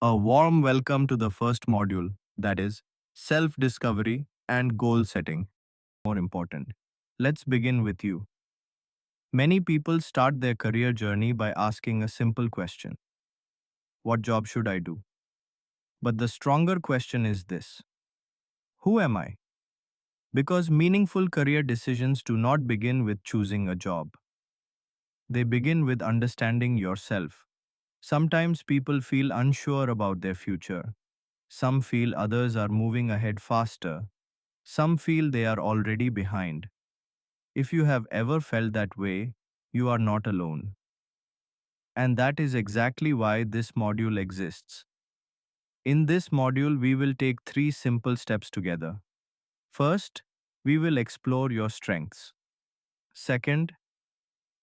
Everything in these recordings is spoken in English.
A warm welcome to the first module, that is, self discovery and goal setting. More important. Let's begin with you. Many people start their career journey by asking a simple question: what job should I do? But the stronger question is this: who am I? Because meaningful career decisions do not begin with choosing a job, they begin with understanding yourself. Sometimes people feel unsure about their future. Some feel others are moving ahead faster. Some feel they are already behind. If you have ever felt that way, you are not alone. And that is exactly why this module exists. In this module, we will take three simple steps together. First, we will explore your strengths. Second,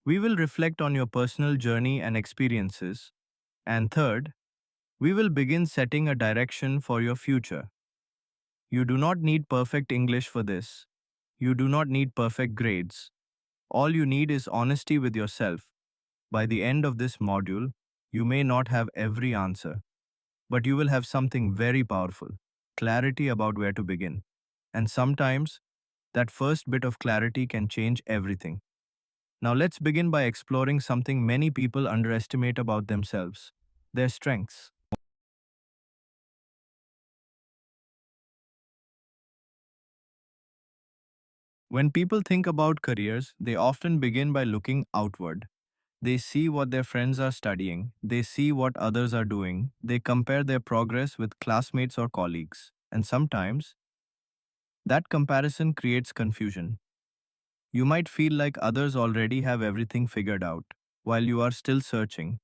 we will reflect on your personal journey and experiences. And third, we will begin setting a direction for your future. You do not need perfect English for this. You do not need perfect grades. All you need is honesty with yourself. By the end of this module, you may not have every answer, but you will have something very powerful: clarity about where to begin. And sometimes, that first bit of clarity can change everything. Now, let's begin by exploring something many people underestimate about themselves: their strengths. When people think about careers, they often begin by looking outward. They see what their friends are studying, they see what others are doing, they compare their progress with classmates or colleagues, and sometimes that comparison creates confusion. You might feel like others already have everything figured out, while you are still searching.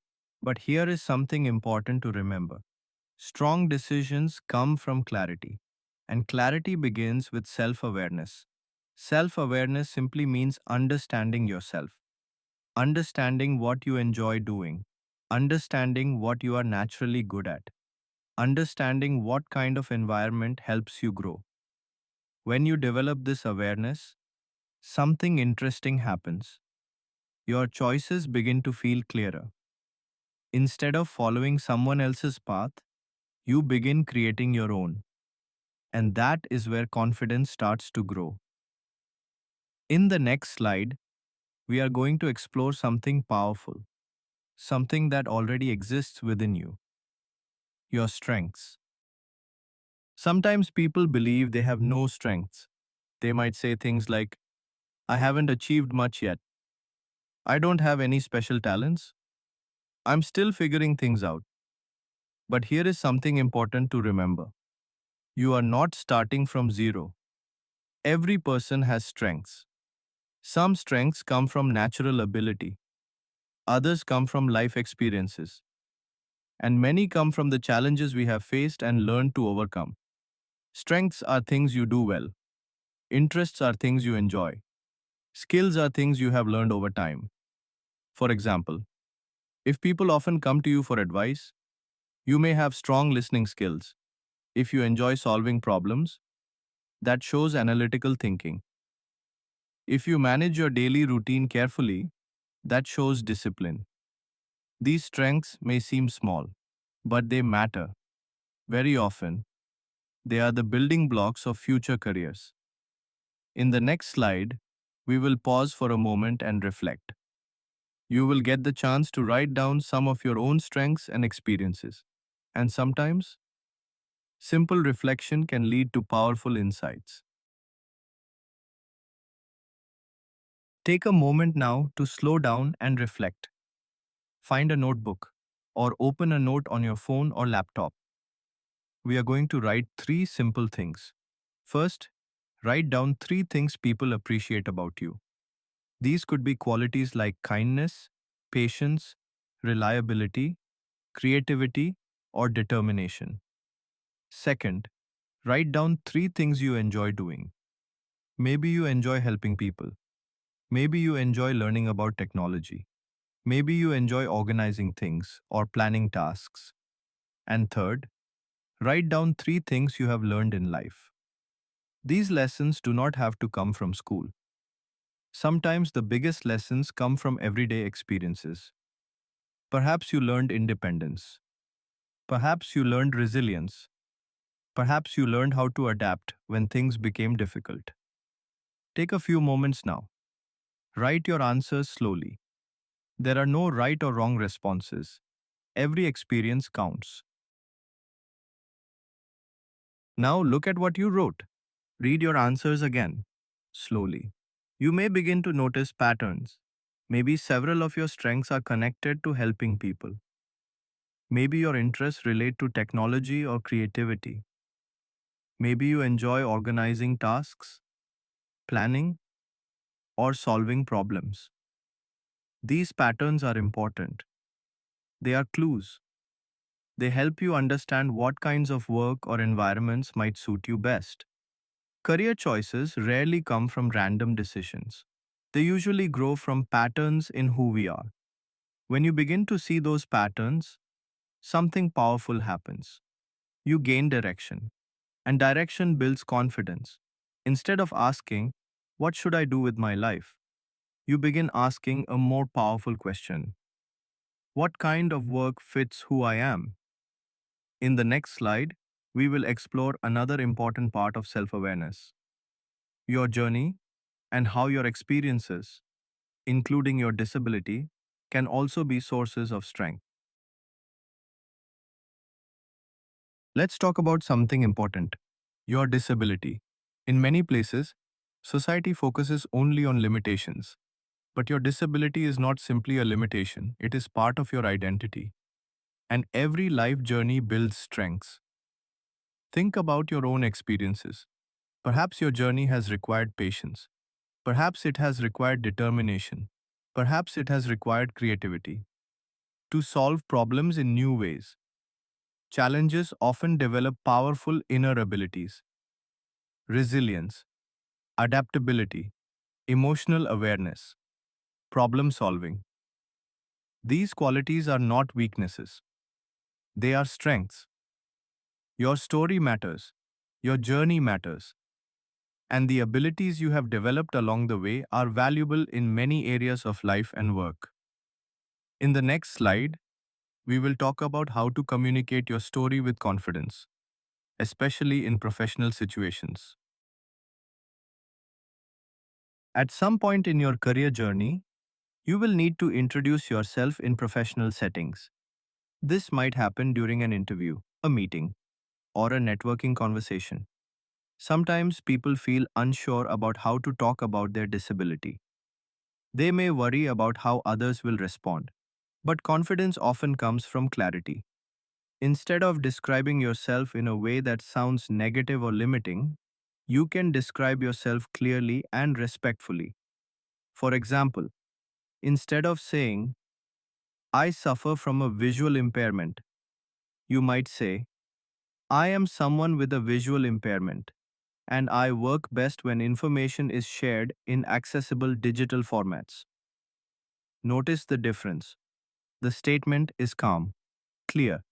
But here is something important to remember: strong decisions come from clarity, and clarity begins with self awareness. Self awareness simply means understanding yourself. Understanding what you enjoy doing, understanding what you are naturally good at, understanding what kind of environment helps you grow. When you develop this awareness, something interesting happens. Your choices begin to feel clearer. Instead of following someone else's path, you begin creating your own. And that is where confidence starts to grow. In the next slide, we are going to explore something powerful, something that already exists within you: your strengths. Sometimes people believe they have no strengths. They might say things like, I haven't achieved much yet. I don't have any special talents. I'm still figuring things out. But here is something important to remember: you are not starting from zero. Every person has strengths. Some strengths come from natural ability, others come from life experiences, and many come from the challenges we have faced and learned to overcome. Strengths are things you do well, interests are things you enjoy, skills are things you have learned over time. For example, if people often come to you for advice, you may have strong listening skills. If you enjoy solving problems, that shows analytical thinking. If you manage your daily routine carefully, that shows discipline. These strengths may seem small, but they matter. Very often, they are the building blocks of future careers. In the next slide, we will pause for a moment and reflect. You will get the chance to write down some of your own strengths and experiences. And sometimes, simple reflection can lead to powerful insights. Take a moment now to slow down and reflect. Find a notebook or open a note on your phone or laptop. We are going to write three simple things. First, write down three things people appreciate about you. These could be qualities like kindness, patience, reliability, creativity, or determination. Second, write down three things you enjoy doing. Maybe you enjoy helping people. Maybe you enjoy learning about technology. Maybe you enjoy organizing things or planning tasks. And third, write down three things you have learned in life. These lessons do not have to come from school. Sometimes the biggest lessons come from everyday experiences. Perhaps you learned independence. Perhaps you learned resilience. Perhaps you learned how to adapt when things became difficult. Take a few moments now. Write your answers slowly. There are no right or wrong responses. Every experience counts. Now look at what you wrote. Read your answers again, slowly. You may begin to notice patterns. Maybe several of your strengths are connected to helping people. Maybe your interests relate to technology or creativity. Maybe you enjoy organizing tasks, planning, or solving problems. These patterns are important. They are clues. They help you understand what kinds of work or environments might suit you best. Career choices rarely come from random decisions. They usually grow from patterns in who we are. When you begin to see those patterns, something powerful happens. You gain direction, and direction builds confidence. Instead of asking, "What should I do with my life?" you begin asking a more powerful question: "What kind of work fits who I am?" In the next slide, we will explore another important part of self awareness: your journey and how your experiences, including your disability, can also be sources of strength. Let's talk about something important: your disability. In many places, society focuses only on limitations. But your disability is not simply a limitation, it is part of your identity. And every life journey builds strengths. Think about your own experiences. Perhaps your journey has required patience. Perhaps it has required determination. Perhaps it has required creativity to solve problems in new ways. Challenges often develop powerful inner abilities: resilience, adaptability, emotional awareness, problem solving. These qualities are not weaknesses, they are strengths. Your story matters, your journey matters, and the abilities you have developed along the way are valuable in many areas of life and work. In the next slide, we will talk about how to communicate your story with confidence, especially in professional situations. At some point in your career journey, you will need to introduce yourself in professional settings. This might happen during an interview, a meeting, or a networking conversation. Sometimes people feel unsure about how to talk about their disability. They may worry about how others will respond. But confidence often comes from clarity. Instead of describing yourself in a way that sounds negative or limiting, you can describe yourself clearly and respectfully. For example, instead of saying, "I suffer from a visual impairment," you might say, "I am someone with a visual impairment, and I work best when information is shared in accessible digital formats." Notice the difference. The statement is calm, clear,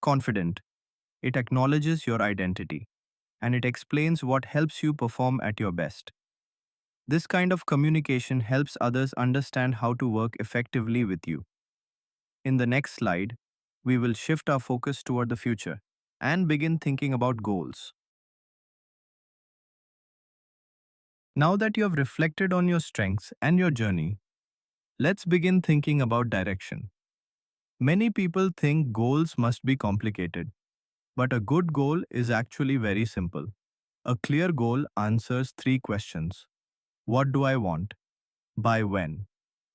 confident. It acknowledges your identity, and it explains what helps you perform at your best. This kind of communication helps others understand how to work effectively with you. In the next slide, we will shift our focus toward the future and begin thinking about goals. Now that you have reflected on your strengths and your journey, let's begin thinking about direction. Many people think goals must be complicated, but a good goal is actually very simple. A clear goal answers three questions: what do I want? By when?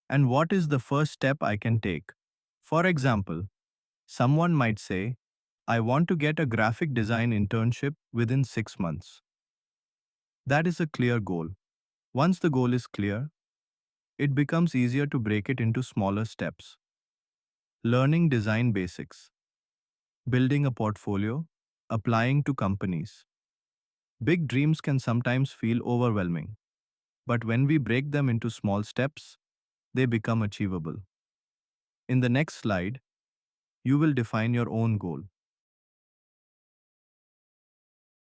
And what is the first step I can take? For example, someone might say, "I want to get a graphic design internship within 6 months." That is a clear goal. Once the goal is clear, it becomes easier to break it into smaller steps. Learning design basics, building a portfolio, applying to companies. Big dreams can sometimes feel overwhelming, but when we break them into small steps, they become achievable. In the next slide, you will define your own goal.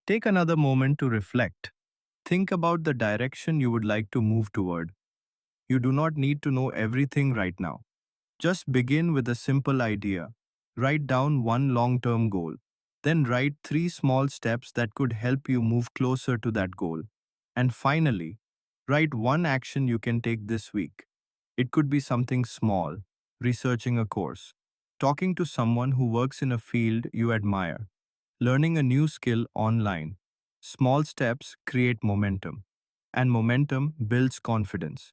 Take another moment to reflect. Think about the direction you would like to move toward. You do not need to know everything right now. Just begin with a simple idea. Write down one long term goal. Then write three small steps that could help you move closer to that goal. And finally, write one action you can take this week. It could be something small, researching a course, talking to someone who works in a field you admire, learning a new skill online. Small steps create momentum, and momentum builds confidence.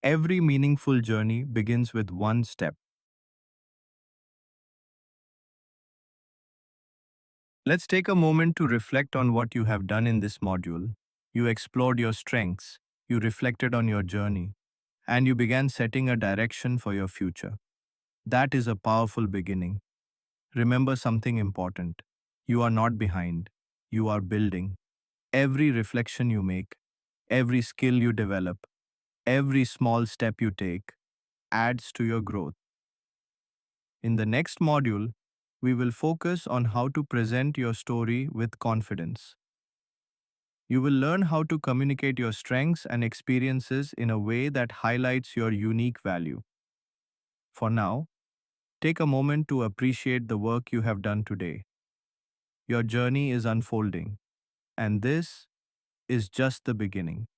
Every meaningful journey begins with one step. Let's take a moment to reflect on what you have done in this module. You explored your strengths, you reflected on your journey, and you began setting a direction for your future. That is a powerful beginning. Remember something important. You are not behind, you are building. Every reflection you make, every skill you develop, every small step you take adds to your growth. In the next module, we will focus on how to present your story with confidence. You will learn how to communicate your strengths and experiences in a way that highlights your unique value. For now, take a moment to appreciate the work you have done today. Your journey is unfolding, and this is just the beginning.